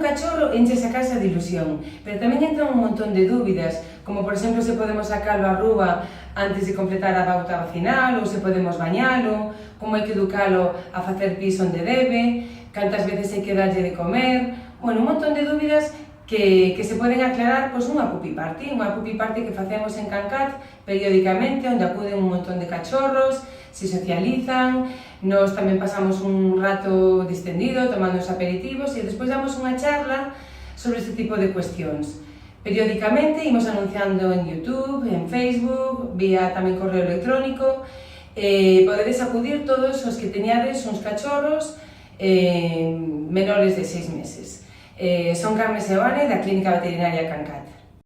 cachorro enches a casa de ilusión, pero tamén entran un montón de dúbidas, como por exemplo se podemos sacalo á rúa antes de completar a pauta vacinal, ou se podemos bañalo, como hai que educalo a facer pis onde debe, cantas veces hai que darlle de comer, bueno, un montón de dúbidas que se poden aclarar nunha puppy party que facemos en Cancat periódicamente, onde acuden un montón de cachorros, se socializan, nos tamén pasamos un rato distendido tomando os aperitivos e despois damos unha charla sobre este tipo de cuestións. Periódicamente imos anunciando en YouTube, en Facebook, vía tamén correo electrónico, podedes acudir todos os que teñades uns cachorros menores de 6 meses. Son Carmen Seoane, da Clínica Veterinaria Cancat.